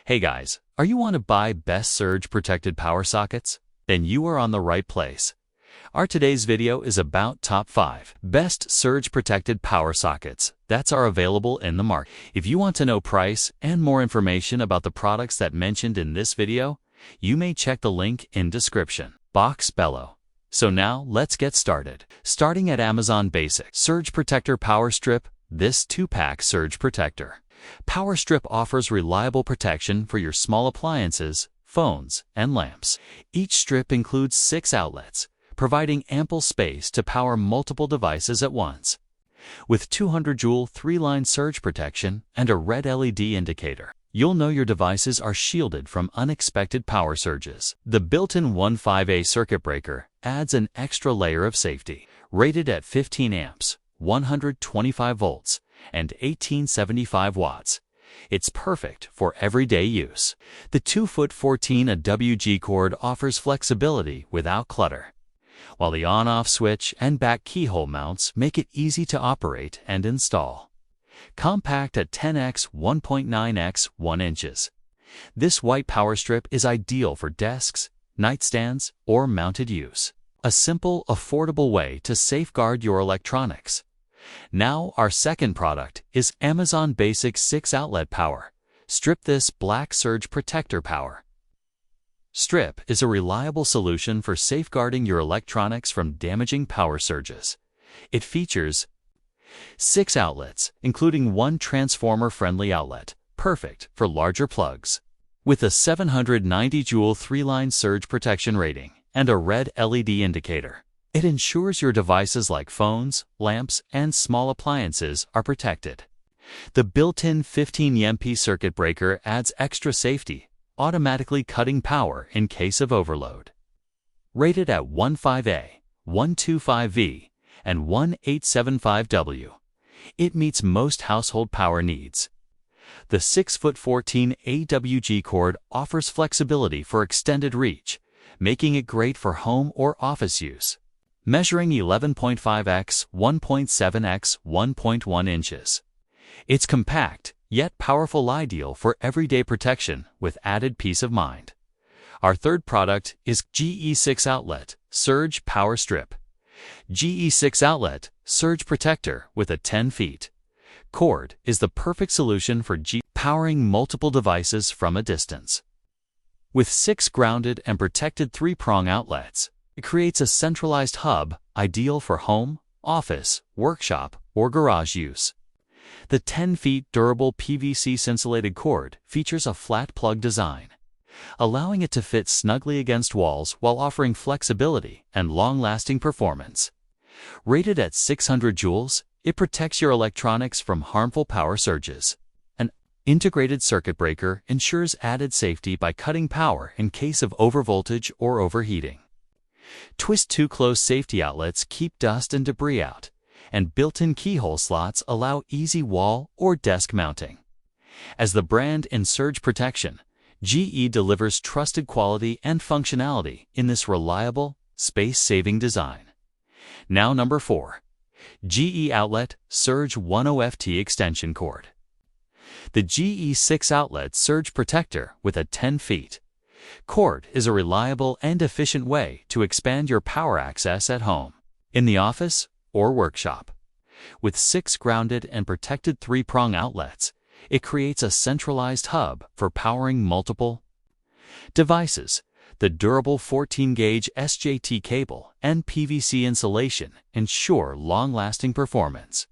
Hey guys, are you want to buy best surge protected power sockets? Then you are on the right place. Our today's video is about top 5 best surge protected power sockets that are available in the market. If you want to know price and more information about the products that mentioned in this video, you may check the link in description box below. So now let's get started. Starting at Amazon Basic Surge Protector Power Strip. This 2-pack surge protector power strip offers reliable protection for your small appliances, phones, and lamps. Each strip includes 6 outlets, providing ample space to power multiple devices at once. With 200 joule 3-line surge protection and a red LED indicator, you'll know your devices are shielded from unexpected power surges. The built-in 15A circuit breaker adds an extra layer of safety. Rated at 15 amps, 125 volts, and 1875 watts, it's perfect for everyday use. The 2'14" WG cord offers flexibility without clutter, while the on-off switch and back keyhole mounts make it easy to operate and install. Compact at 10x 1.9x 1 inches. This white power strip is ideal for desks, nightstands, or mounted use. A simple, affordable way to safeguard your electronics. Now our second product is Amazon Basic 6-outlet power strip. This black surge protector power strip is a reliable solution for safeguarding your electronics from damaging power surges. It features 6 outlets, including 1 transformer-friendly outlet, perfect for larger plugs. With a 790 joule 3-line surge protection rating and a red LED indicator, it ensures your devices like phones, lamps, and small appliances are protected. The built-in 15 circuit breaker adds extra safety, automatically cutting power in case of overload. Rated at 15A, 125V, and 1875W, it meets most household power needs. The 6'14" AWG cord offers flexibility for extended reach, making it great for home or office use. Measuring 11.5x 1.7x 1.1 inches. It's compact, yet powerful, ideal for everyday protection with added peace of mind. Our third product is GE 6-outlet Surge Power Strip. GE 6-outlet Surge Protector with a 10 feet cord is the perfect solution for powering multiple devices from a distance. With 6 grounded and protected 3-prong outlets, it creates a centralized hub ideal for home, office, workshop, or garage use. The 10 feet durable PVC insulated cord features a flat plug design, allowing it to fit snugly against walls while offering flexibility and long-lasting performance. Rated at 600 joules, it protects your electronics from harmful power surges. An integrated circuit breaker ensures added safety by cutting power in case of overvoltage or overheating. Twist 2 closed safety outlets keep dust and debris out, and built-in keyhole slots allow easy wall or desk mounting. As the brand in surge protection, GE delivers trusted quality and functionality in this reliable, space-saving design. Now number 4. GE Outlet Surge 10FT Extension Cord. The GE 6-outlet surge protector with a 10 feet cord is a reliable and efficient way to expand your power access at home, in the office, or workshop. With 6 grounded and protected 3-prong outlets, it creates a centralized hub for powering multiple devices. The durable 14-gauge SJT cable and PVC insulation ensure long-lasting performance,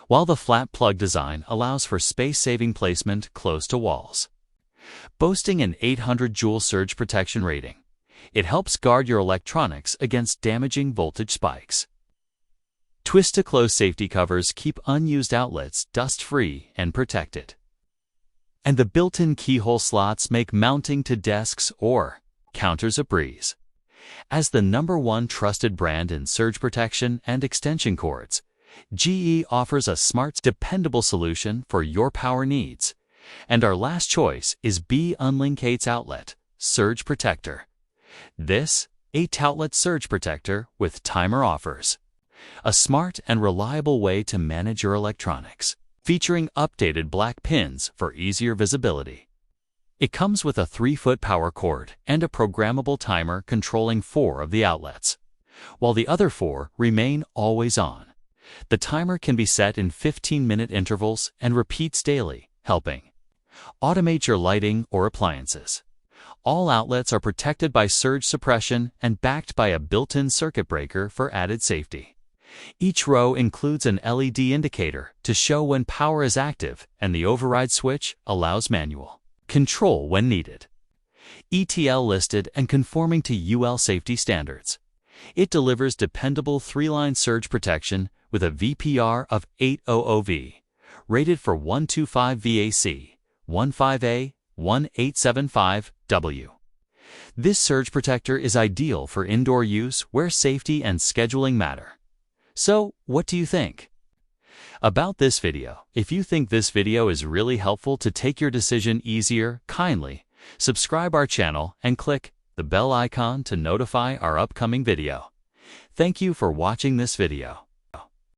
while the flat plug design allows for space-saving placement close to walls. Boasting an 800 joule surge protection rating, it helps guard your electronics against damaging voltage spikes. Twist-to-close safety covers keep unused outlets dust-free and protected. And the built-in keyhole slots make mounting to desks or counters a breeze. As the #1 trusted brand in surge protection and extension cords, GE offers a smart, dependable solution for your power needs. And our last choice is B Unlink 8-outlet Surge Protector. This 8-outlet surge protector with timer offers a smart and reliable way to manage your electronics, featuring updated black pins for easier visibility. It comes with a 3-foot power cord and a programmable timer controlling 4 of the outlets, while the other 4 remain always on. The timer can be set in 15-minute intervals and repeats daily, helping automate your lighting or appliances. All outlets are protected by surge suppression and backed by a built-in circuit breaker for added safety. Each row includes an LED indicator to show when power is active, and the override switch allows manual control when needed. ETL listed and conforming to UL safety standards. It delivers dependable 3-line surge protection with a VPR of 800V, rated for 125 VAC, 15A, 1875W. This surge protector is ideal for indoor use where safety and scheduling matter. So, what do you think about this video? If you think this video is really helpful to take your decision easier, kindly subscribe our channel and click the bell icon to notify our upcoming video. Thank you for watching this video.